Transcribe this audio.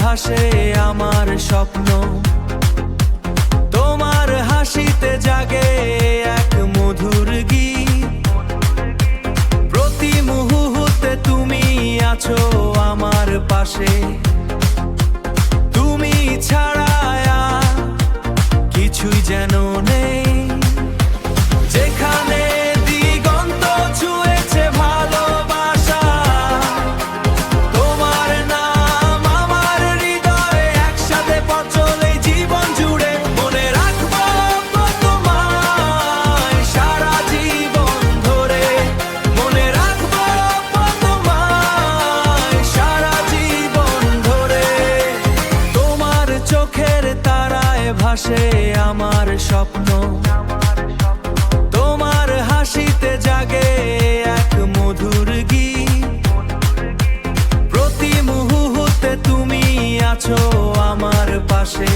ভাসে আমার স্বপ্ন, তোমার হাসিতে জাগে এক মধুর গীত। প্রতি মুহূর্তে তুমি আছো আমার পাশে, তুমি ছাড়া আর কিছুই যেন নেই। যেখানে দিগন্ত ছুঁয়েছে ভালোবাসা, তোমার নাম আমার হৃদয়ে, একসাথে পথ চলে জীবন জুড়ে। মনে রাখবো তোমায় সারা জীবন ধরে, মনে রাখবো তোমায় সারা জীবন ধরে। তোমার চোখের তারায় ভাসে আমার স্বপ্ন, তোমার হাসিতে জাগে এক মধুর গীত। প্রতি মুহূর্তে তুমি আছো আমার পাশে।